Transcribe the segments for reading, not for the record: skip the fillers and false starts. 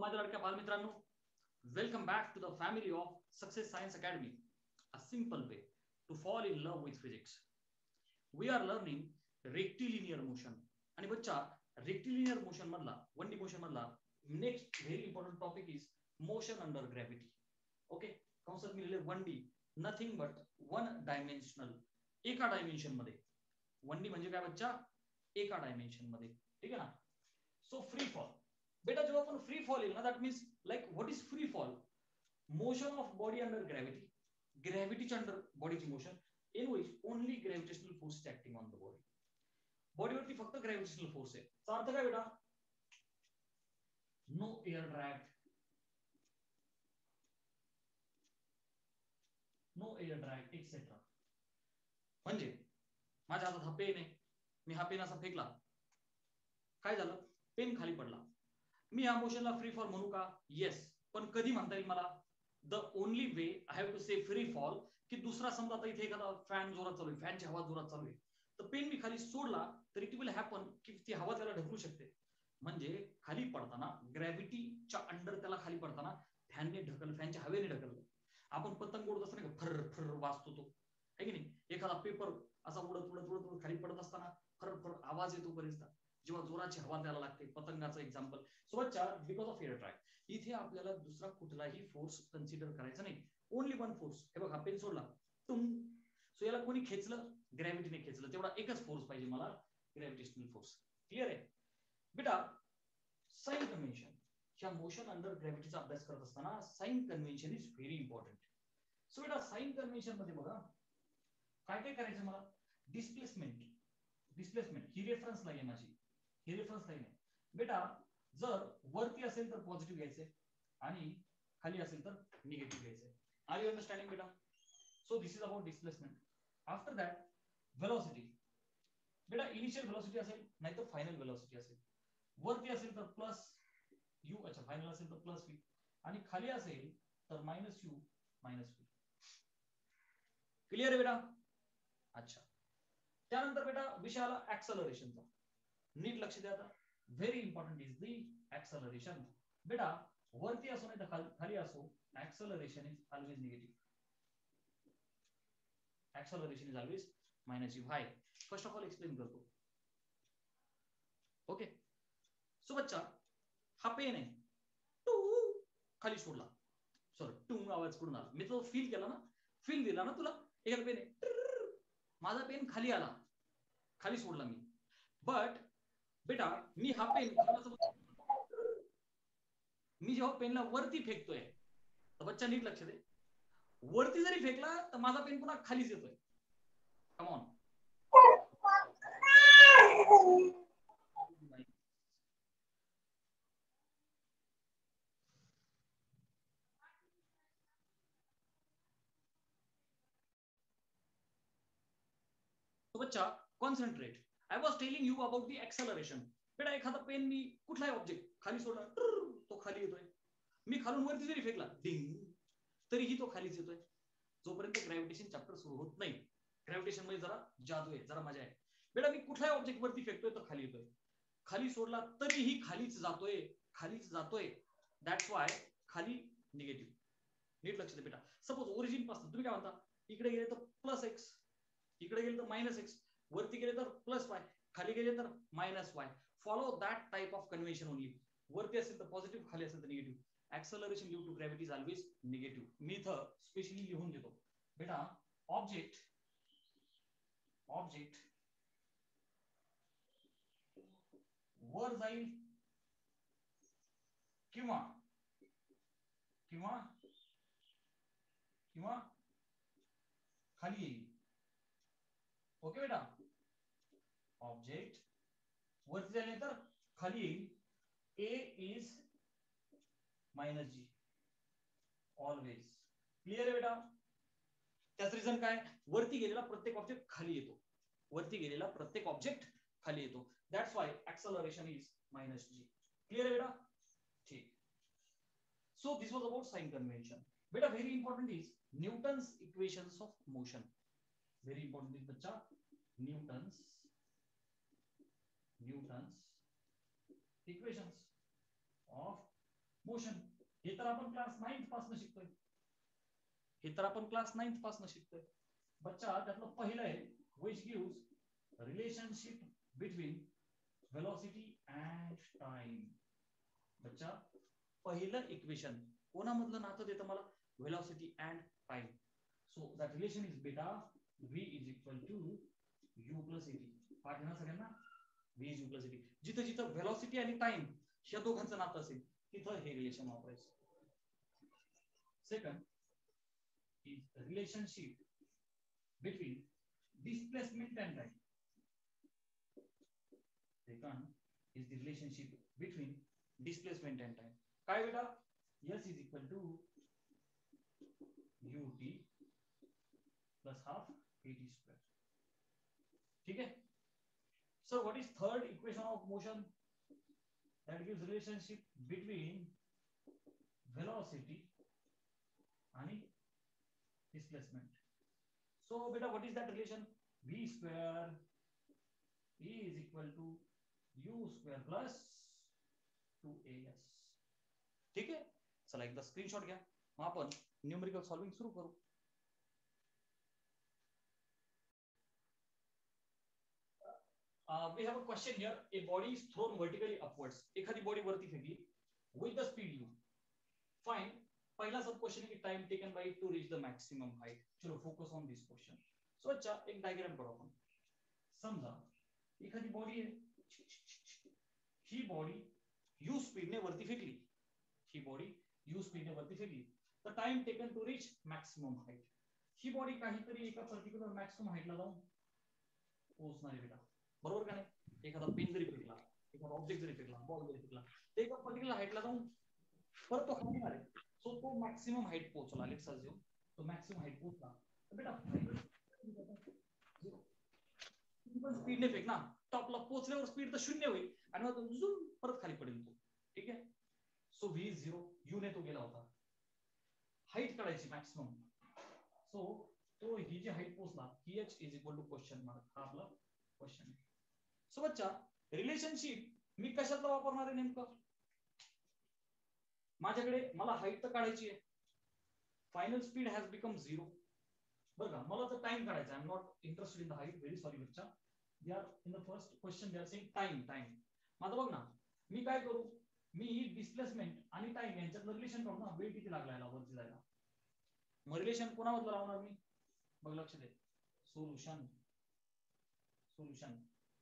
माझ्या लाडक्या बालमित्रांनो, welcome back to the family of success science academy, a simple way to fall in love with physics. We are learning rectilinear motion. आणि बच्चा, rectilinear motion मधला 1D motion मधला next very important topic is motion under gravity. Okay, concept मी लिहिले 1D, nothing but one dimensional, एका dimension मध्ये. 1D म्हणजे काय बच्चा? एका डायमेन्शन मध्ये. ठीक आहे ना? सो फ्री फॉल बेटा, जेव्हा आपण फ्री फॉल येईल ना, that means like what is free fall? Motion of body under gravity, ग्रॅव्हिटीच्या अंडर बॉडीची motion in which only gravitational force is acting on the body. बॉडीवरती फक्त ग्रॅव्हिटेशनल फोर्स आहे. त्याचा अर्थ काय बेटा? No air drag, no air drag etcetera. म्हणजे माझ्या हातात हा पेन आहे, मी हा पेन असा फेकला, काय झालं? पेन खाली पडला. मी या मोशनला फ्री फॉल म्हणू का? येस. पण कधी म्हणता येईल मला? The only way I have to say free fall की दुसरा समजा आता इथे एखादा फॅन जोरात चालू आहे, फॅनची हवा जोरात चालू आहे, तर पेन मी खाली सोडला तर इट विल हॅपन की ती हवा त्याला ढकलू शकते. म्हणजे खाली पडताना ग्रॅव्हिटीच्या अंडर त्याला खाली पडताना फॅनने ढकल, फॅनच्या हवेने ढकललं. आपण पतंग उडत असताना का फर फर वाजतो तो, आहे की नाही? एखादा पेपर असा उडत उडत उडत उडत खाली पडत असताना फर फर आवाज येतो बरेचदा, जेव्हा जोराची हवा त्याला लागते. पतंगाचं एक्झाम्पल. सो बच्चा, बिकॉज ऑफ एअर ड्रॅग इथे आपल्याला दुसरा कुठलाही फोर्स कन्सिडर करायचा नाही, ओनली वन फोर्स. हे बघा, पेन सोडला, सो याला कोणी खेचलं? ग्रॅव्हिटीने खेचलं. तेवढा एकच फोर्स पाहिजे मला, ग्रॅव्हिटेशनल फोर्स. क्लिअर आहे बेटा? साइन कन्व्हेन्शन, ह्या मोशन अंडर ग्रॅव्हिटीचा अभ्यास करत असताना sign convention is very important. So बेटा, साइन कन्व्हेन्शन मध्ये बघा काय काय करायचं मला. डिस्प्लेसमेंट, डिस्प्लेसमेंट ही रेफरन्स लाईन आहे माझी, ही रेफरन्स लाईन आहे बेटा. जर वरती असेल तर पॉझिटिव्ह घ्यायचे आणि खाली असेल तर निगेटिव्ह घ्यायचे. आर यू अंडरस्टँडिंग बेटा? So this is about displacement. After that velocity. बेटा, इनिशियल वेलोसिटी असेल नाही तर फायनल वेलोसिटी असेल. वरती असेल तर प्लस यू, अच्छा फायनल असेल तर प्लस व्ही, आणि खाली असेल तर minus u minus V. Clear आहे बेटा? अच्छा, त्यानंतर बेटा विषय आला ऍक्सलरेशनचा. नीट लक्ष द्या आता. Very important is the acceleration. बेटा, वरती असो नाही तर खाली असो, acceleration is always negative. Acceleration is always minus U. High, first of all explain करतो. ओके, सो बच्चा, हा पेन आहे, टू खाली सोडला. सॉरी, टू आवाज कुठून आला? मी तो फील केला ना, फील दिला ना तुला. एखादा पेन आहे, माझा पेन खाली आला, खाली सोडला मी. बट बेटा, मी हा पेन मी जेव्हा पेनला वरती फेकतोय, तर बच्चा नीट लक्ष दे, वरती जरी फेकला तर माझा पेन पुन्हा खालीच येतोय. Come on. तो बच्चा concentrate. I was telling you about the acceleration. बेटा, एखादा पेन मी कुठलाही ऑब्जेक्ट खाली सोडला, तो खाली येतोय. मी खालून वरती जरी फेकला, डिंग, तरीही तो खालीच येतोय. जोपर्यंत ग्रॅव्हिटेशन चॅप्टर सुरू होत नाही. ग्रॅव्हिटेशन मध्ये जरा जादू आहे, जरा मजा आहे. बेटा, मी कुठलाही ऑब्जेक्ट वरती फेकतोय तर खाली येतोय, खाली सोडला तरीही खालीच जातोय, खालीच जातोय. दॅट्स वाय खाली निगेटिव्ह. नीट लक्ष दे बेटा. सपोज ओरिजिन पासून तुम्ही काय म्हणता, इकडे गेले तर प्लस एक्स, इकडे गेले तर मायनस एक्स, वरती गेले तर प्लस वाय, खाली गेले तर minus Y. Follow that type of convention only. वरती असेल तर पॉझिटिव्ह, खाली असेल तर negative. Acceleration due to gravity is always negative. मी इथं स्पेशली लिहून देतो बेटा. ऑब्जेक्ट, ऑब्जेक्ट वर जाईल किंवा किंवा किंवा खाली येईल. ओके बेटा, ऑब्जेक्ट वरती जाईल तर खाली येईल. A is minus G always. Clear आहे बेटा? त्याच रिझन काय? वरती गेलेला प्रत्येक ऑब्जेक्ट खाली येतो, वरती गेलेला प्रत्येक ऑब्जेक्ट खाली येतो. That's why acceleration is minus G. Clear आहे बेटा? ठीक. So this was about sign convention. बेटा, very important is Newton's equations of motion. Very important is बच्चा, न्यूटन्स इक्वेशंस ऑफ मोशन. हे तर आपण क्लास 9th पासून शिकतोय. बच्चा त्यातलं पहिलं आहे which gives relationship between velocity and time. बच्चा पहिलं इक्वेशन कोणामधलं नातं देतं मला? velocity and time. So that relation is beta v is equal to u plus at. पाठ आहे ना सगळ्यांना? v is u plus at. जिथं जिथं velocity आणि time या दोघांचं नातं असेल तिथं हे रिलेशन वापरायचं. Second is the relationship between displacement and time. Second is the relationship between displacement and time. काय बेटा? S is equal to ut plus half at square. ठीक है? So what is third equation of motion? That gives relationship between velocity and displacement. So beta, what is that relation? V square is equal to u square plus 2as. ठीक है? चला एकदा screenshot घ्या, मग आपण numerical solving सुरू करू. We have a question here. A body is thrown vertically upwards. एखादी बॉडी वरती फेकली with the speed u. Find पहिला सब क्वेश्चन है कि time taken by to reach the maximum height. चलो focus on this question. So अच्छा एक diagram करू आपण. समजा एखादी बॉडी आहे, ही बॉडी u स्पीडने वरती फेकली. ही बॉडी u स्पीडने वरती फेकली. तर time taken to reach maximum height. ही बॉडी काहीतरी एका पर्टिक्युलर मॅक्सिमम हाइटला जाऊन पोहोचणार आहे बेटा. बरोबर का नाही? एखादा पेन जरी फेकला, एखादा ऑब्जेक्ट जरी फेकला, बॉल जरी फेकला, ते एका पर्टिक्युलर हाइटला जाऊन परत तो खाली येणार आहे. सो तो मॅक्सिमम हाइट पोहोचला. लेट्स अज्यूम तो मॅक्सिमम हाइट पोहोचला. तर बेटा पण स्पीडने फेक ना, टॉपला पोहोचल्यावर स्पीड तर 0 होईल आणि मग झूम परत खाली पडेल तो. ठीक आहे? सो v is 0, u ने तो गेला होता. हाइट काढायची मॅक्सिमम. सो तो ही जी हाइट पोहोचला ही h is equal to question mark. हा आपला क्वेश्चन आहे. सो बच्चा रिलेशनशिप मी कशातला वापरणार आहे नेमकं? माझ्याकडे मला हाइट तर काढायची आहे. Final speed has become 0. बघा मला तर टाइम काढायचा. I am not interested in the height. Very sorry बच्चा. They are in the first question they are saying time. माझं बघ ना, मी काय करू? मी डिस्प्लेसमेंट आणि टाइम यांच्यातलं रिलेशन काढू ना. वेळ किती लागला याला वरती जायला. मग रिलेशन कोणामधलं लावणार मी? बघ लक्ष दे. Solution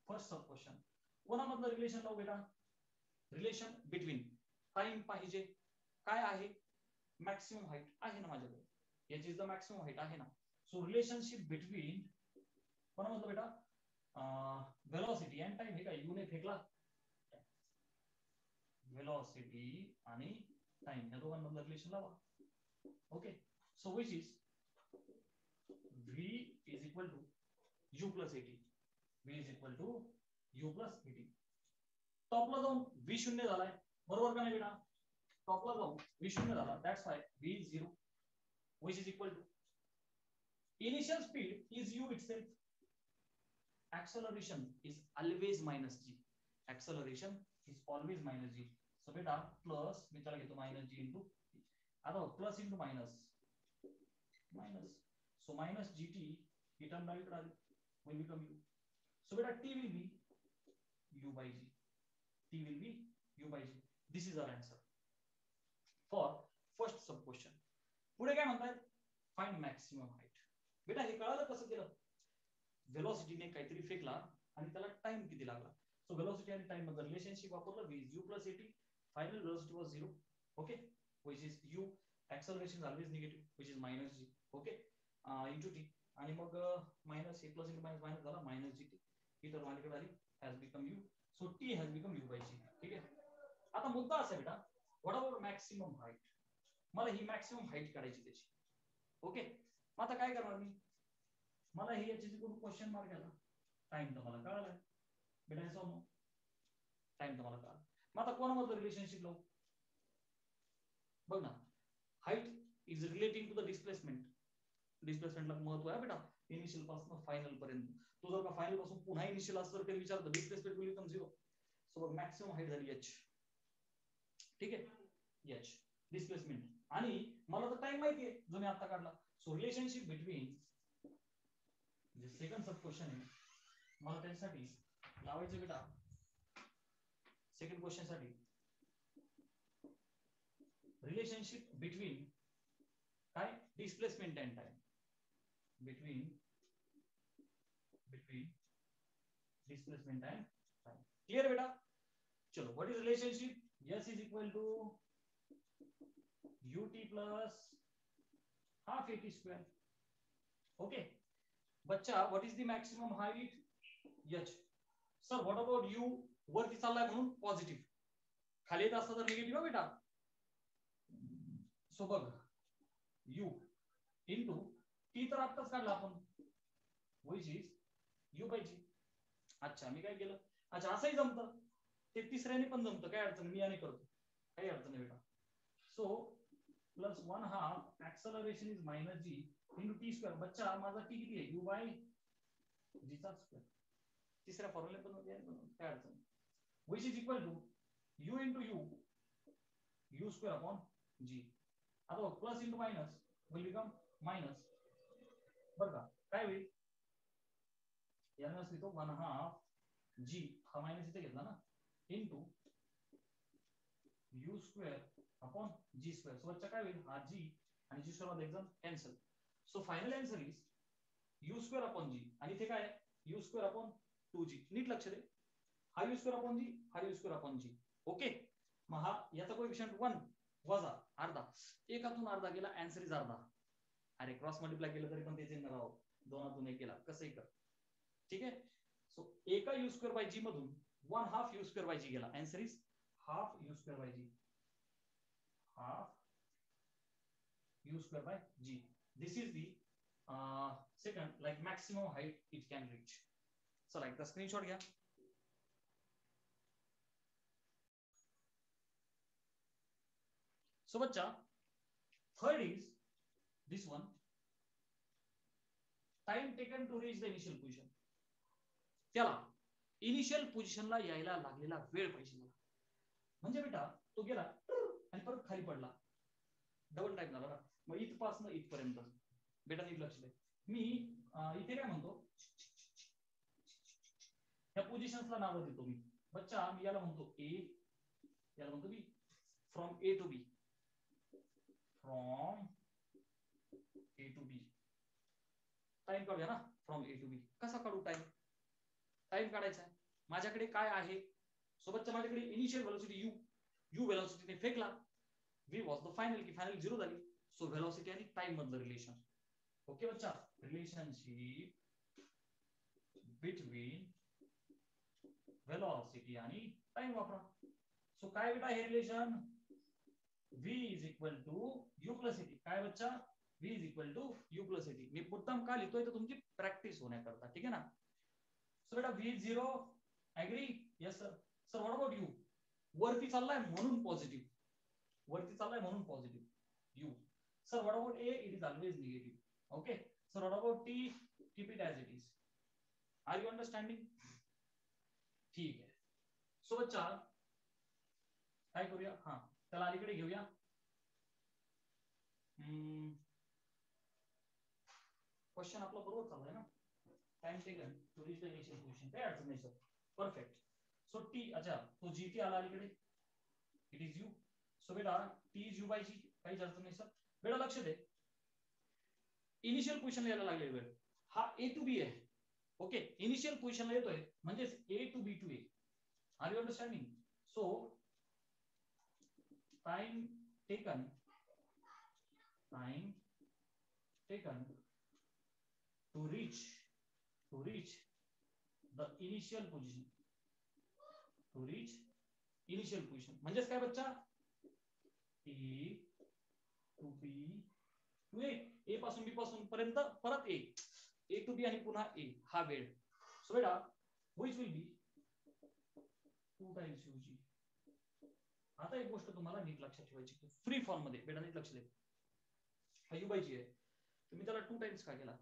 first sub question कोणामधलं relation लावू बेटा? रिलेशन बिटवीन टाइम पाहिजे. काय आहे? मॅक्सिमम हाइट आहे ना माझ्याकडे. याची द मॅक्सिमम हाइट आहे ना. सो रिलेशनशिप बिटवीन कोणामधलं बेटा? Velocity and time. हे काय यू ने फेकला, वेलोसिटी आणि टाइम या दोघांमधलं रिलेशन लावा. Okay. So which is v is equal to u plus 80. v is equal to u plus 80. टॉपला जाऊन v शून्य झालाय. बरोबर का नाही बेटा? टॉपला जाऊन v शून्य झाला. That's why v is 0 which is equal to initial speed is u itself. Acceleration is always minus g. Acceleration is always minus g. So बेटा प्लस मी त्याला घेतो minus g into आता plus into minus. So minus gt ही term डावीकडे आली will become u. So beta t will be u by g. T will be u by g. This is our answer for first sub question. पुढे काय म्हणतात? Find maximum height. बेटा हे कळालं कसं केलं? वेलोसिटीने काहीतरी फेकला आणि त्याला टाइम किती लागला. सो वेलोसिटी आणि टाइम मध्ये रिलेशनशिप वापरलं. v is u plus 80. Final velocity was 0. Okay, which is u. Acceleration is always negative, which is minus g. Okay, into t. आणि मग minus a plus into minus minus झाला minus gt. ही term आलीकडे आली has become u. So t has become u by g. ठीक आहे? आता मुद्दा असा बेटा, व्हॉट अबाउट मॅक्सिमम हाइट? मला ही मॅक्सिमम हाइट काढायची त्याची. ओके, मग आता काय करणार मी? मला ही याची कोण क्वेश्चन मार्क आला. टाइम तर मला कळालाय बेटा. हे समो टाइम तर मला कळाला. मग आता कोणामधलं रिलेशनशिप लावू? बघ ना, height is relating to the displacement. डिस्प्लेसमेंटला महत्व आहे बेटा इनिशियल पासून फायनल पर्यंत. तो जर का फायनल पासून पुन्हा इनिशियल असतं तर काही विचारतं displacement will become 0. So maximum height झाली h. ठीक आहे? एच डिस्प्लेसमेंट, आणि मला तर टाइम माहिती आहे जो मी आता काढला. सो रिलेशनशिप बिटवीन, जे सेकंड सब क्वेश्चन आहे मला त्यासाठी लावायचं बेटा. सेकंड क्वेश्चन साठी रिलेशनशिप बिटवीन काय, displacement and time, between displacement and time. Clear बेटा? चलो, what is relationship? S is equal to ut plus half at square. Okay बच्चा, what is the maximum height? h. Sir what about u? वरती चाललाय म्हणून positive, खाली येत असता तर निगेटिव्ह बेटा. सो बघ, u इंटू t तर आत्ताच काढला आपण, which is u by g. अच्छा, मी काय केलं, अच्छा असंही जमतं, ते तिसऱ्याने पण जमतं, काय अडचण मी याने करतो, काही अडचण नाही बेटा. So plus 1/2 acceleration is minus g into t square. बच्चा माझा t किती आहे? u बाय g चा स्क्वेअर. तिसऱ्या फॉर्म्युला पण काय अडचण, which is equal to u into u square upon g. आता plus into minus will become minus, बरं का, काय होईल, याला लिहितो 1/2 g, हा मायनस इथे घेतला ना, into u square upon g square. So बच्चा काय होईल, हा g आणि g स्क्वेअर मध्ये एकदम cancel. So final answer is u square upon g, आणि इथे काय आहे, u स्क्वेअर अपॉन 2g. नीट लक्ष दे, हा u स्क्वेअर अपॉन g, हा u square upon g. Okay, मग हा याचा कोएफिशिएंट 1 वजा अर्धा, एकातून अर्धा गेला, आन्सर इज अर्धा. अरे क्रॉस मल्टिप्लाय केलं तरी पण तेच येणार आहोत, दोनातून एक केला कसंही कर, ठीक आहे. सो एका u स्क्वेअर बाय g मधून 1/2 u स्क्वेअर बाय g गेला, answer is half u square by g, half u square by g. This is the second, like maximum height it can reach. So like the screenshot here. So bacha, third is this one, time taken to reach the initial position. त्याला initial पोझिशनला यायला लागलेला वेळ पाहिजे मला. म्हणजे बेटा तो गेला आणि परत खाली पडला, डबल टाइम झाला ना, मग इथपासून इथपर्यंत. बेटा नीट लक्ष दे, मी इथे काय म्हणतो, या पोझिशन्सला नाव देतो मी. बच्चा मी याला म्हणतो ए, याला म्हणतो B. From A to B, from A to B. Time काढूया ना, फ्रॉम ए टू बी. कसा काढू टाइम? टाइम काढायचा आहे, माझ्याकडे काय आहे, सोबतच्या माझ्याकडे इनिशियल व्हेलॉसिटी यू व्हेलॉसिटीने फेकला, v was the final, की फायनल 0 झाली. सो व्हेलॉसिटी आणि टाइम मधलं रिलेशन. ओके बच्चा, रिलेशनशिप बिटवीन व्हेलॉसिटी आणि टाइम वापरा. सो काय बेटा हे relation, v is equal to u plus AT. काय बच्चा, v is equal to u plus AT. मी मुद्दाम का लिहितोय तर तुमची प्रॅक्टिस होण्याकरता, ठीक आहे ना. सो बेटा v is 0, agree? Yes sir. Sir what about u? वरती चाललाय म्हणून पॉझिटिव्ह, वरती चाललाय म्हणून positive u. Sir what about a? It is always negative. Okay. Sir what about t? Keep it as it is. Are you understanding? ठीक आहे. So बच्चा काय करूया, हा त्याला अलीकडे घेऊया. क्वेश्चन आपला बरोबर चाललाय ना, time taken to reach the initial position, काय अडचण नाही सर, परफेक्ट. सो टी, अच्छा तो जी टी आला अलीकडे, इट इज यू. सो बेटा टी इज यू बाय जी, काहीच अडचण नाही सर. बेटा लक्ष दे, इनिशियल पोझिशनला यायला लागले वेळ, हा ए टू बी आहे. ओके, इनिशियल पोझिशनला येतोय म्हणजे A to B to A. Are you understanding? So time taken to reach the initial position, to reach initial position म्हणजेच काय बच्चा, a to b to a, a पासून b पासून पर्यंत परत a to b आणि पुन्हा a, हा वेळ. सो बेटा which will be 2 times ug. आता एक गोष्ट तुम्हाला नीट लक्षात ठेवायची, फ्री फॉर्म मध्ये बेटा नीट लक्ष दे, हा u बाय g आहे, तुम्ही त्याला 2 टाइम्स का केला,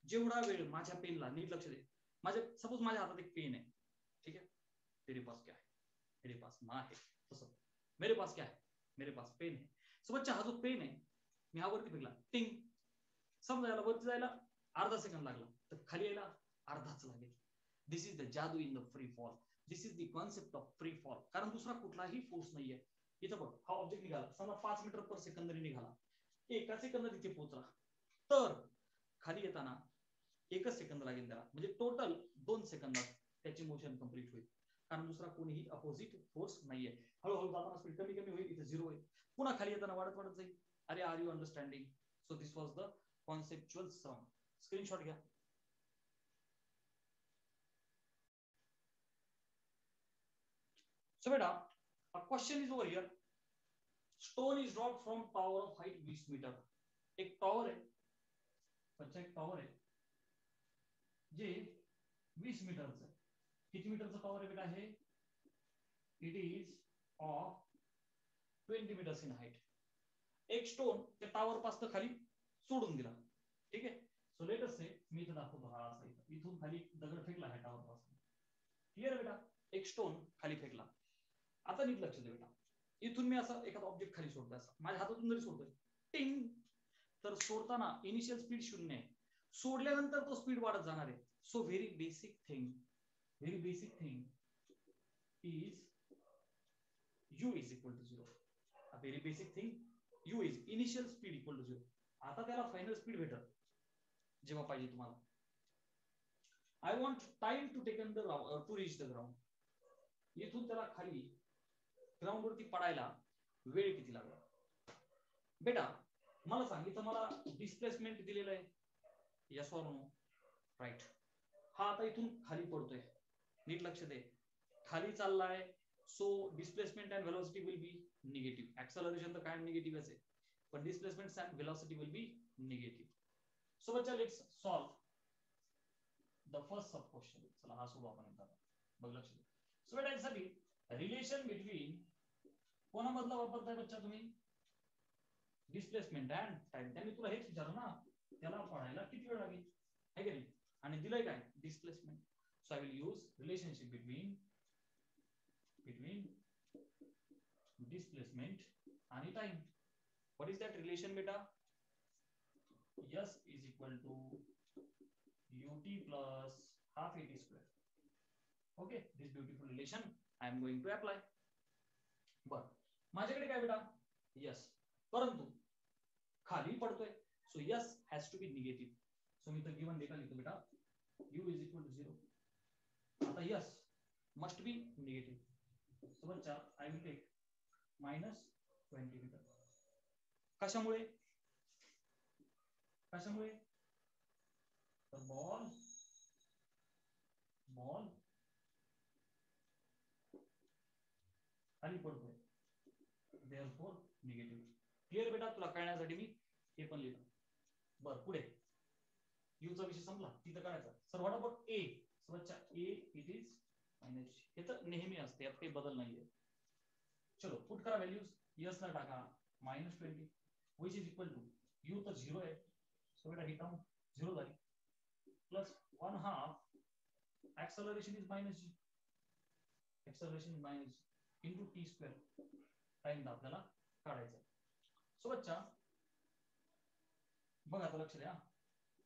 जेवढा वेळ माझ्या पेनला, नीट लक्ष दे, माझ्या सपोज माझ्या हातात एक पेन आहे, ठीक है, तेरे पास क्या है, मेरे पास ना है, तसं मेरे पास क्या है, मेरे पास पेन है. सो बच्चा हा जो पेन आहे मी हा वरती फेकला, टिंग. समजा याला वरती जायला अर्धा सेकंद लागला तर खाली यायला अर्धाच लागेल. दिस इज द जादू in the free fall. This is the concept of free fall. कारण दुसरा कुठलाही फोर्स नाहीये. इथं बघ हा ऑब्जेक्ट निघाला, समजा 5 मीटर पर सेकंद निघाला, एका सेकंदात इथे पोहोचला तर खाली येताना एकच सेकंद लागेल त्याला, म्हणजे टोटल 2 सेकंदात त्याची मोशन कंप्लीट होईल. कारण दुसरा कोणीही अपोजिट फोर्स नाहीये. हळूहळू जाताना स्पीड कमी कमी होईल, इथे 0 होईल, पुन्हा खाली येताना वाढत वाढत जाईल. अरे are you understanding? So this was the conceptual sum. Screenshot घ्या. So beta, a question is over here. Stone is dropped from tower of height 20 metre. एक टॉवर आहे, बच्चा एक टॉवर आहे जे 20 मीटरचं आहे. किती मीटरचं टॉवर आहे बेटा हे? It is of 20 metres in height. एक स्टोन त्या टॉवर पासून खाली सोडून दिला. ठीक आहे. सो लेट अस से मी इथं दाखवतो हा असा इथून खाली दगड फेकला आहे टॉवर पासून. क्लिअर बेटा? एक स्टोन खाली फेकला. आता नीट लक्ष दे बेटा, इथून मी असं एखादा ऑब्जेक्ट खाली सोडतोय, असं माझ्या हातातून जरी सोडतोय, टिंग, तर सोडताना इनिशियल स्पीड 0 आहे, सोडल्यानंतर तो स्पीड वाढत जाणार आहे. So very basic thing is u is equal to 0. A very basic thing, u is initial speed equal to 0. आता त्याला फायनल स्पीड भेटत जेव्हा पाहिजे तुम्हाला. I want time to taken the to reach the ground. इथून त्याला खाली ground वरती पडायला वेळ किती लागला बेटा? मला सांग, इथं मला डिस्प्लेसमेंट दिलेलं आहे, यस ऑर नो? राईट. हा आता इथून खाली पडतोय, नीट लक्ष दे, खाली चाललाय. So displacement and velocity will be negative. Acceleration तर काय निगेटिव्ह आहे, पण displacement and velocity will be negative. So बच्चा let's solve the first sub question. चला हा सोडू आपण एकदा, बघ लक्ष दे. सो बेटा यासाठी रिलेशन बिटवीन कोणामधला वापरताय बच्चा तुम्ही? Displacement and time. त्यांनी तुला हेच विचारलं ना, त्याला पडायला किती वेळ लागेल, है की नाही? आणि दिलंय काय? Displacement. So I will use relationship between displacement आणि time. What is that relation beta? S is equal to ut plus half at square. Okay, this beautiful relation I am going to apply. बर, माझ्याकडे काय बेटा? Yes, परंतु खाली पडतोय, so S has to be negative. So मी तर given data लिहितो बेटा, u is equal to 0. आता yes must be negative. So बच्चा आय विल टेक -20 मीटर. कशामुळे? तर बॉल खाली पडतोय, देअरफॉर निगेटिव्ह. क्लिअर बेटा? तुला कळण्यासाठी मी हे पण लिहिलं. बर, पुढे यू चा विषय संपला, तिथं करायचा. सर व्हॉट अबाउट ए? बच्चा ए इट इज मायनस. हे तर नेहमी असते, यात काही बदल नाहीये. चलो पुट करा व्हॅल्यूज. यस ला टाका -20 which is equal to u तर 0 आहे, सो बेटा ही टर्म 0 झाली, plus 1/2 acceleration is minus g, acceleration is minus into t square. Time आपल्याला काढायचा. सो बच्चा बघ आता लक्ष द्या,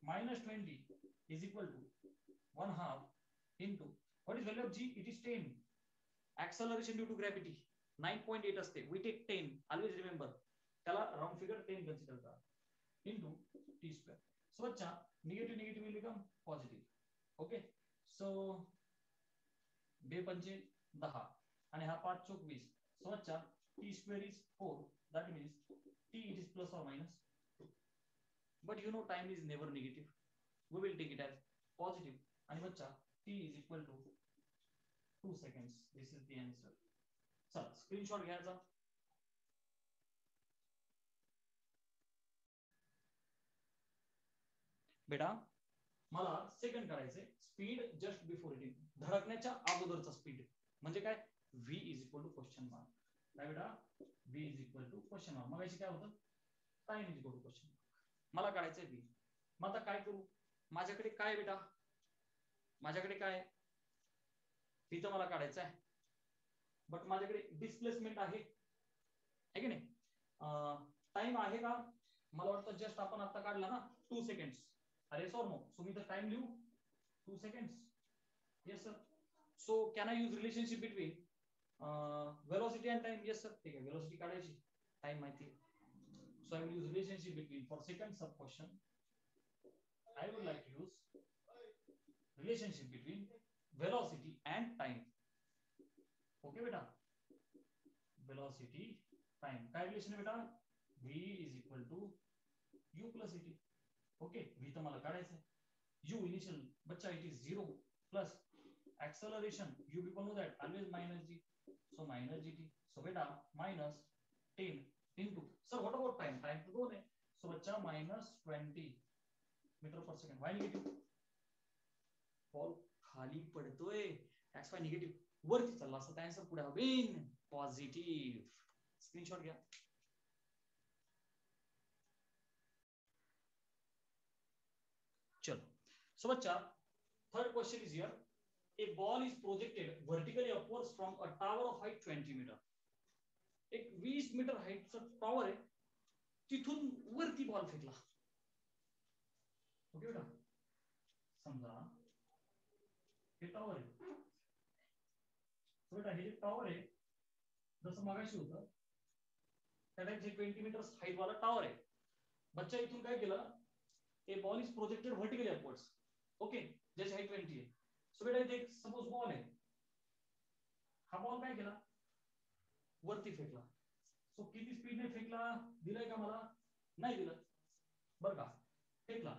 -20 is equal to 1/2 into what is value of g? It is 10. acceleration due to gravity 9.8 असते, we take 10, always remember. त्याला round figure 10 consider करा, into t square. सो बच्चा negative will become positive. Okay, so 2 पंचे 10 आणि हा 5 चौक 20. So बच्चा t square is 4, that means t it is plus or minus 2. But you know time is never negative, we will take it as positive. आणि बच्चा t is equal to 2 seconds. This is the answer. चला screenshot घ्यायचा. बेटा मला second करायचे, speed just before eating, धडकण्याच्या अगोदरचा speed म्हणजे काय? v is equal to question mark. काय बेटा? v is equal to question mark. मग काय होतं? Time is equal to question mark. मला काढायचंय v. मग आता काय करू? माझ्याकडे काय बेटा? माझ्याकडे काय? v तर मला काढायचं आहे, बट माझ्याकडे डिस्प्लेसमेंट आहे. आहे की नाही? टाइम आहे का? मला वाटतं जस्ट आपण आता काढला ना 2 सेकंड्स. अरे सर नो, सो मी तर टाइम लिहू 2 seconds. Yes sir. So can I use relationship between velocity and time? Yes sir. ठीक आहे, वेलोसिटी काढायची, टाइम माहिती आहे. So I will use relationship between, for second sub question, I would like to use relationship between velocity and time. Okay बेटा, velocity time काय relation आहे बेटा? v is equal to u plus et. Okay, v तर मला काढायचं आहे. u initial बच्चा it is 0 plus acceleration, you people know that always minus g, so minus gt. So बेटा minus 10 into, sir what about time? Time तो 2 है, so बच्चा minus 20 metre per second. Y negative? Ball खाली पडतोय, that's why negative. वरती चालला असता तर आन्सर पुढे हवेन पॉझिटिव्ह. स्क्रीनशॉट घ्या. चलो, सो बच्चा third question is here. A ball is projected vertically upwards from a tower of height 20 meter. एक 20 मीटर हाईटचा टॉवर आहे, तिथून वरती बॉल फेकला. ओके बेटा, समजा हे टॉवर आहे. बेटा हे जे टॉवर आहे, जसं मगाशी होतं त्या टाइप जे 20 मीटर हाईट वाला टॉवर आहे. बच्चा इथून काय केलं? A ball is projected vertically upwards. Okay, ज्याची हाईट 20 आहे. सो बेटा इथे एक सपोज बॉल आहे, हा बॉल काय केला? वरती फेकला. सो किती स्पीडने फेकला दिलंय का मला? नाही दिलं बरं का. फेकला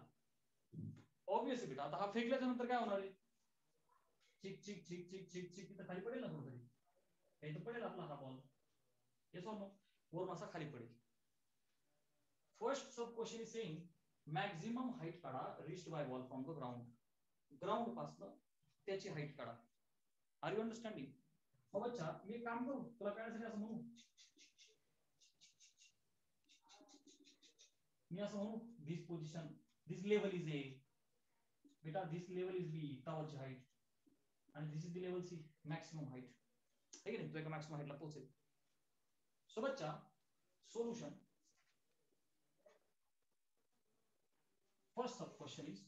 ऑब्वियसली बेटा. आता हा फेकल्याच्या नंतर काय होणार आहे? चिक चिक चिक चिक चिक चिक तिथं खाली पडेल ना कुठेतरी, काही तर पडेल आपला हा बॉल. Yes or no? वरून असा खाली पडेल. First sub question is saying maximum height काढा reached by ball from the ground. Ground पासून त्याची हाईट काढा. Are you understanding? मग बच्चा मी एक काम करू, तुला कळण्यासाठी असं म्हणू, मी असं म्हणू this position, this level is A. बेटा दिस लेवल इज बी, टॉवरची हाईट, आणि this is the level C, maximum height. ठीक आहे, तो एका मॅक्सिमम हाईटला पोहोचेल. सो बच्चा solution, first sub question is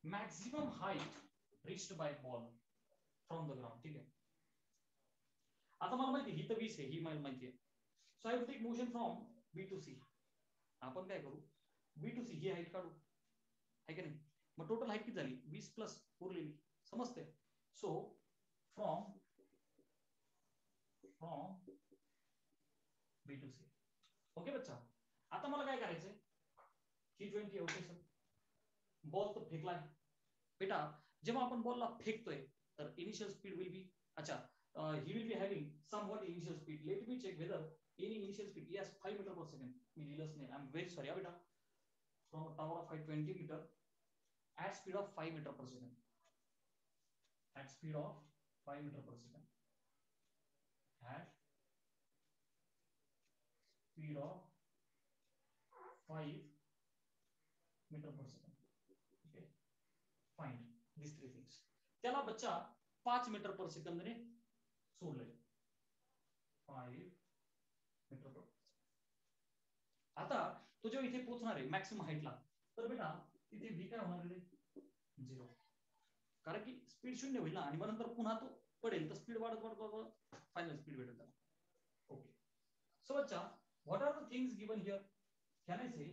maximum height reached by ball from the ground. ठीक आहे, आता मला माहिती ही तर 20 आहे, ही मला माहिती आहे. So I will take motion from B to C. आपण काय करू? बी टू सी ही हाईट काढू, आहे की नाही? मग टोटल हाईट किती झाली? 20 प्लस उरलेली, समजते? So from B to C. Okay बच्चा, आता मला काय करायचंय? ही 20 ओके सर. बॉल तो फेकलाय बेटा. जेव्हा आपण बॉलला फेकतोय तर इनिशियल स्पीड विल बी, अच्छा, he will be having somewhat initial speed. Let me check whether any initial speed. Yes, 5 meter per second. मी लिहिलंच नाही, I'm very sorry बेटा. From a tower of height 20 meter at speed of 5 meter per second. At speed of 5 meter per second. At speed of 5 meter per second. Okay. Find these three things. त्याला बच्चा 5 metre per second ने सोडलंय. 5 metre पर. आता तो जेव्हा इथे पोहोचणार आहे maximum हाईटला, तर बेटा तिथे v काय होणार आहे? 0. कारण की स्पीड 0 होईल ना, आणि मग नंतर पुन्हा तो पडेल तर स्पीड वाढत वाढत वाढत फायनल स्पीड भेटेल त्याला. ओके. सो बच्चा what are the things given here? Can I say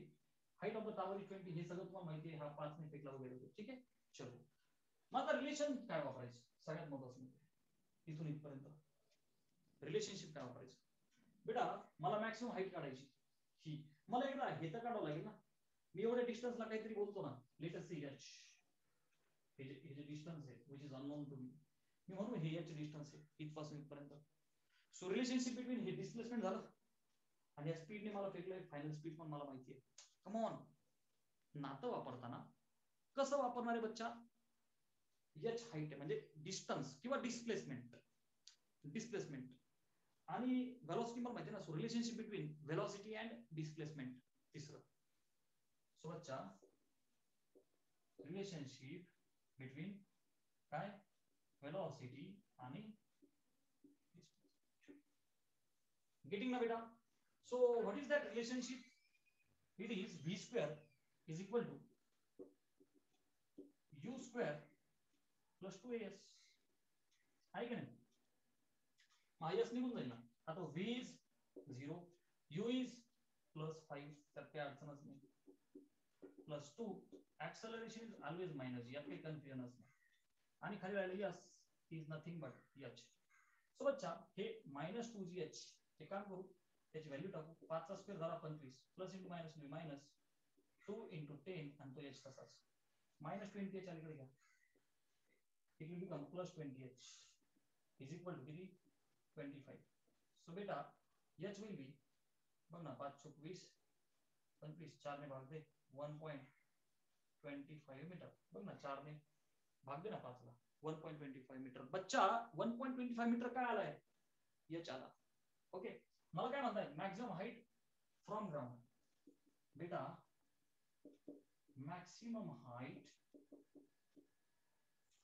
height of the tower is 20, हे सगळं तुम्हाला माहिती आहे, हा 5 ने फेकला वगैरे. ठीक आहे, चलो. मग आता रिलेशन काय वापरायचं? सगळ्यात महत्त्वाचं इथून इथपर्यंत रिलेशनशिप काय वापरायचं? बेटा मला मॅक्सिमम हाईट काढायची, ही मला एकदा हे तर काढावं लागेल ना. मी एवढ्या डिस्टन्सला काहीतरी बोलतो ना, लेट अस सी एच, हे जे डिस्टन्स आहे which is unknown to me, मी म्हणू हे एच डिस्टन्स आहे इथपासून इथपर्यंत. सो रिलेशनशिप बिटवीन हे डिस्प्लेसमेंट झालं आणि या स्पीडने मला फेकलंय, फायनल स्पीड पण मला माहिती आहे. कम ऑन, नातं वापरताना कसं वापरणार आहे बच्चा? एच हाईट आहे म्हणजे डिस्टन्स किंवा डिस्प्लेसमेंट. डिस्प्लेसमेंट आणि वेलोसिटी मला माहिती आहे ना. So relationship between velocity and displacement तिसरं. सो बच्चा रिलेशनशिप बिटवीन काय? वेलोसिटी आणि गेटिंग ना बेटा? So what is that relationship? It is v square is equal to u square plus 2as. आहे की नाही? मायस निघून जाईल ना. आता v is 0, u is plus 5, तर काही अडचणच नाही. plus 2, acceleration is always minus, यात काही कन्फ्युजनच नाही. आणि खाली राहिलं s is nothing but h. So बच्चा हे -2gh हे काम करू, त्याची व्हॅल्यू टाकू. 5 चा स्क्वेअर झाला 25, plus into minus minus 2 into 10 आणि तो h तसाच. -20h अलीकडे घ्या. It will become plus 20h is equal to किती 25. So बेटा h will be बघ ना 5 चौक 20 25 4 ने भाग दे 1.25 मीटर. बघ ना 4 ने भाग दे ना 5 ला 1.25 मीटर. बच्चा 1.25 मीटर काय आलाय? h आला. ओके मला काय म्हणताय मॅक्सिमम हाईट फ्रॉम ग्राउंड. बेटा maximum height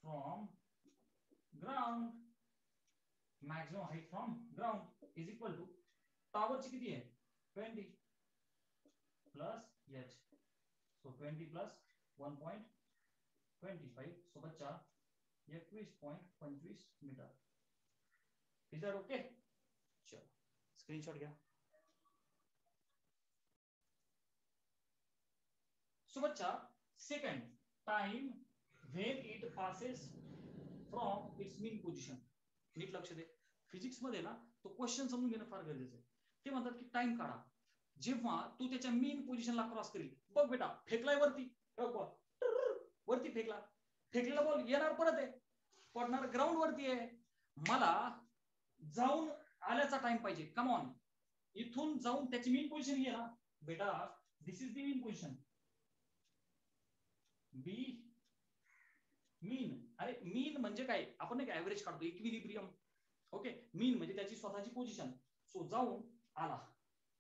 from ground, maximum height from ground is equal to tower ची किती आहे 20 plus h. so 20 plus 1.25. so बच्चा 21.25 मीटर. is that okay? चलो स्क्रीनशॉट घ्या. so बच्चा second time when it passes from its mean position. नीट लक्ष दे. Physics मध्ये ना तो क्वेश्चन समजून घेणं फार गरजेचं आहे. ते म्हणतात की टाइम काढा जेव्हा तू त्याच्या मीन पोझिशनला क्रॉस करील. बघ बेटा फेकलाय वरती, वरती फेकला, फेकलेला बॉल येणार परत आहे, पडणार ग्राउंड वरती आहे. मला जाऊन आल्याचा टाइम पाहिजे. कम ऑन, इथून जाऊन त्याची मीन पोझिशन घे ना बेटा. दिस इज द मीन पोझिशन. बी मीन. अरे मीन म्हणजे काय? आपण एक ऍव्हरेज काढतो, इक्विलिब्रियम. ओके मीन म्हणजे त्याची स्वतःची पोझिशन. सो जाऊन आला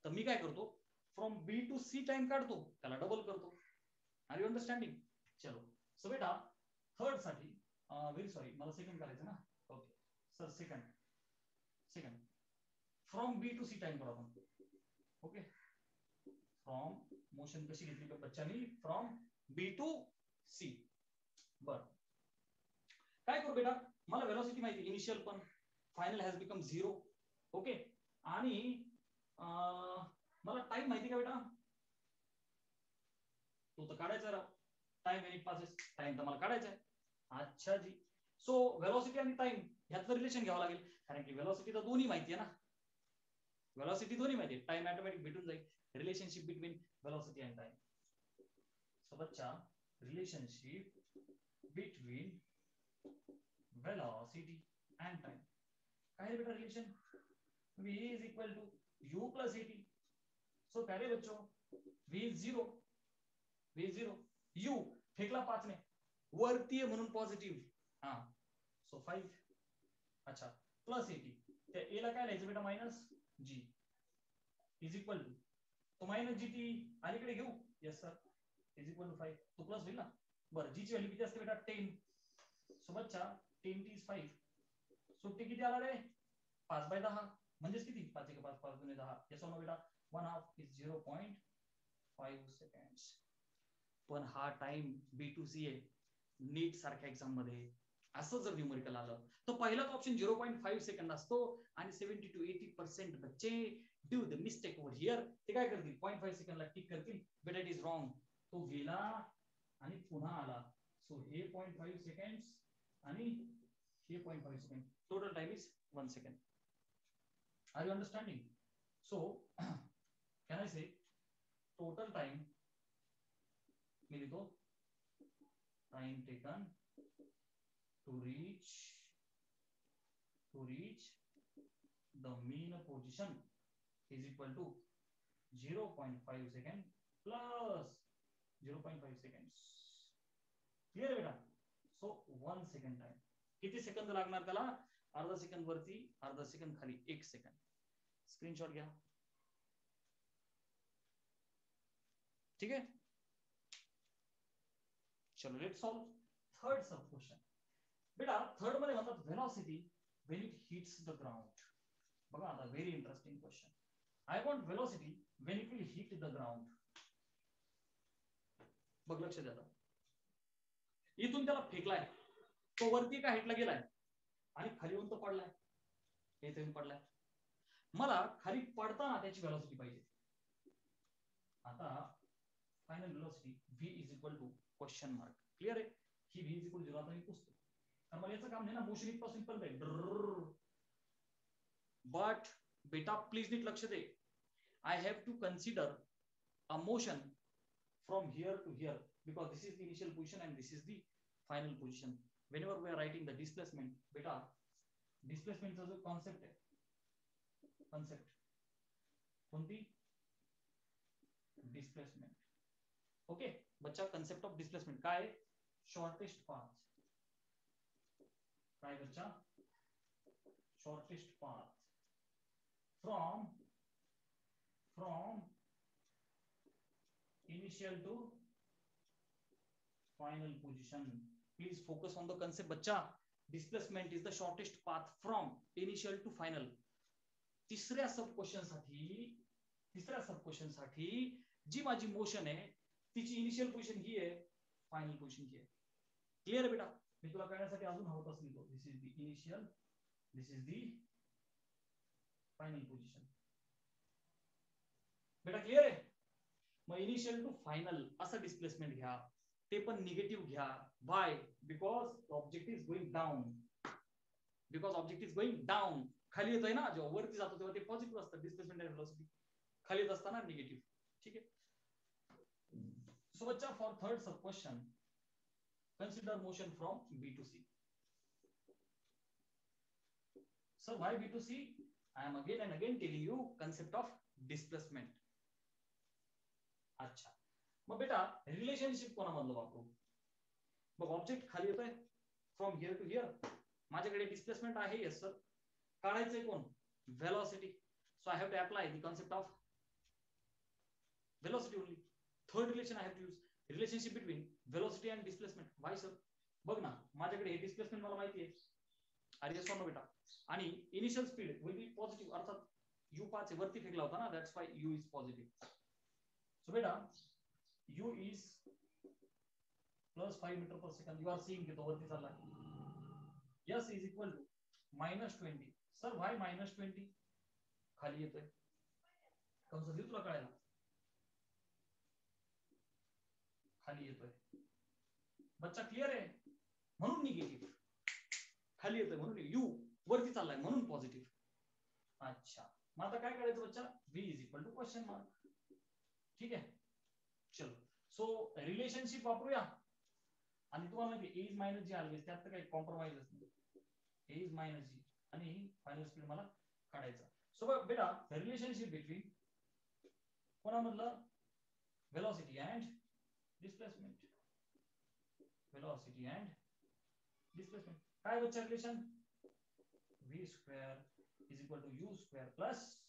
तर मी काय करतो from B to C time काढतो, त्याला डबल करतो. Are you understanding? चलो सो बेटा थर्ड साठी व्हेरी सॉरी मला सेकंड करायचं ना. Okay sir second from B to C time करू आपण. ओके फ्रॉम मोशन कशी घेतली बच्चांनी फ्रॉम बी टू सी. बर काय करू बेटा, मला वेलोसिटी माहिती इनिशियल पण फायनल हॅज बिकम 0. ओके आणि मला टाइम माहिती का बेटा? तो तर काढायचा राव. टाइम एनी पासेस, टाइम तर मला काढायचा आहे. अच्छा जी. सो वेलोसिटी आणि टाइम ह्याचं रिलेशन घ्यावं लागेल, कारण की वेलोसिटी तर दोन्ही माहिती आहे ना. वेलोसिटी दोन्ही माहिती आहे, टाइम ऑटोमॅटिक भेटून जाईल. Relationship between velocity and time. So बच्चा relationship between velocity and time. काय है बेटा relation? v is equal to u plus at. so प्यारे बच्चों v is 0, v is 0, u फेकला 5 ने वरती आहे म्हणून पॉझिटिव्ह. हा सो 5. अच्छा प्लस 80. त्या a ला काय लिहायचं बेटा minus g is equal to तो मायनस gt अलीकडे घेऊ. Yes sir is equal to 5. तो प्लस होईल ना. बरं g ची व्हॅल्यू किती असते बेटा 10. सो बच्चा 10 is 5. सुट्टी किती आला रे 5/10 म्हणजेच किती 5 1 5 5 2 10. yes or no बेटा 1/2 is 0.5 seconds. पण हा टाइम B2C आहे. नीट सारख्या एक्झाम मध्ये असं जर न्यूमेरिकल आलं तर पहिलाच ऑप्शन 0.5 सेकंड असतो आणि 70 to 80% बच्चे do the mistake over here. ते काय करतील 0.5 सेकंडला टिक करतील. But it is wrong. तो गेला आणि पुन्हा आला. सो हे 0.5 सेकंड्स आणि हे 0.5 second. Total time is 1 second. Are you understanding? So can I say total time मी लिहितो time taken to reach the mean position is equal to 0.5 second plus 0.5 seconds. Clear बेटा? So 1 second time. किती second लागणार त्याला? अर्धा second वरती, अर्धा second खाली, 1 सेकंद. स्क्रीनशॉट घ्या. ठीक है? चलो let's solve third sub question. बेटा थर्ड मध्ये म्हणतात velocity when it hits the ground. बघा आता very interesting question. I want velocity when it will hit the ground. बघ लक्ष द्या. इथून त्याला फेकलाय, तो वरती एका हाईटला गेलाय आणि खाली येऊन तो पडलाय, इथे येऊन पडलाय. मला खाली पडताना त्याची वेलोसिटी पाहिजे. आता final velocity v is equal to question mark. Clear आहे? ही v इज इक्वल 0 आता मी पुसतो, कारण मला याचं काम नाही ना, मोशन इथपासून पण आहे. बट बेटा प्लीज नीट लक्ष दे. I have to consider a motion from here to here, because this is the initial position and this is the final position. Whenever we are writing the displacement, beta displacement चा जो concept है, concept कोणती? displacement. okay बच्चा, concept of displacement काय आहे? shortest path. काय बच्चा? shortest path from initial to final position. Please focus on the concept बच्चा. displacement is the shortest path from initial to final. तिसऱ्या सब क्वेश्चन साठी जी माझी मोशन आहे तिची इनिशियल पोझिशन ही आहे, फायनल पोझिशन ही आहे. क्लियर आहे बेटा? मी तुला कळण्यासाठी अजून हवं असं लिहितो. This is the initial, this is the final position. बेटा क्लियर आहे? मग इनिशियल टू फायनल असं डिस्प्लेसमेंट घ्या, ते पण निगेटिव्ह घ्या. Why? Because object is going down. Because object is going down. खाली येतोय ना, जेव्हा वरती जातो तेव्हा ते पॉझिटिव्ह असतं डिस्प्लेसमेंट आणि वेलोसिटी, खाली येत असताना निगेटिव्ह. ठीक आहे? सो बच्चा, for third sub question consider motion from B to C. Sir, why B to C? I am again and again telling you concept of displacement. अच्छा, मग बेटा रिलेशनशिप कोणामधलं वापरू? बघ, ऑब्जेक्ट खाली येतोय फ्रॉम हिअर टू हिअर, माझ्याकडे displacement आहे. Yes sir. काढायचंय कोण? Velocity. So I have to apply the concept of velocity only. Third relation I have to use relationship between velocity and displacement. Why sir? बघ ना, माझ्याकडे हे displacement मला माहिती आहे, अरे येस नो बेटा, आणि initial speed will be positive, अर्थात u5 वरती फेकला होता ना, that's why u is positive. So बेटा u is +5 metre per second. You are seeing की तो वरती चाललाय. s is equal to -20. Sir why -20? खाली येतोय. कसं दिलं तुला कळायला? खाली येतोय बच्चा. क्लियर आहे? म्हणून निगेटिव्ह. खाली येतोय म्हणून u वरती चाललाय म्हणून पॉझिटिव्ह. अच्छा, मग आता काय करायचं बच्चा? v is equal to question mark. ठीक आहे, चलो. सो रिलेशनशिप वापरूया, आणि तुम्हाला माहिती a इज मायनस जी आली, त्यात तर काही कॉम्प्रोमाइज नाही. a इज मायनस जी आणि फायनल स्पीड मला काढायचा. सो बेटा रिलेशनशिप बिटवीन कोणामधलं? Velocity and displacement. Velocity and displacement. काय बच्चा relation? v square is equal to u square plus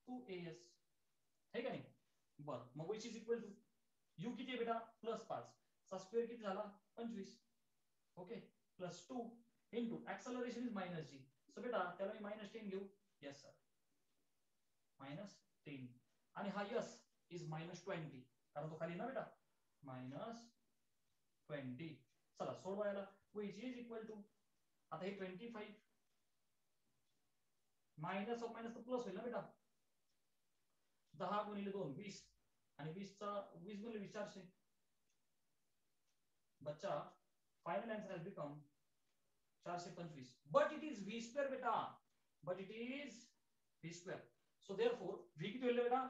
2as. है का नाही? बर, मग which is equal to u किती आहे बेटा? +5 चा स्क्वेअर किती झाला? 25. Okay, plus 2 into acceleration is -g. So बेटा त्याला मी -10 घेऊ. Yes sir, -10. आणि हा s इज -20, कारण तो खाली ना बेटा. -20. चला सोडवायला. which is equal to, आता हे 25 मायनस ऑफ मायनस तर प्लस होईल ना बेटा. 10 गुणिले 2 20, आणि 20 गुणिले 20 400. बच्चा final answer has become 425. But it is v square बेटा, but it is v square. So therefore v किती होईल बेटा?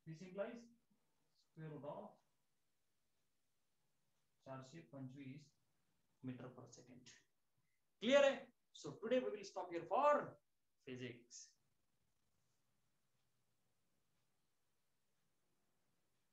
This implies square root of 425 metre per second. Clear है? So today we will stop here for physics.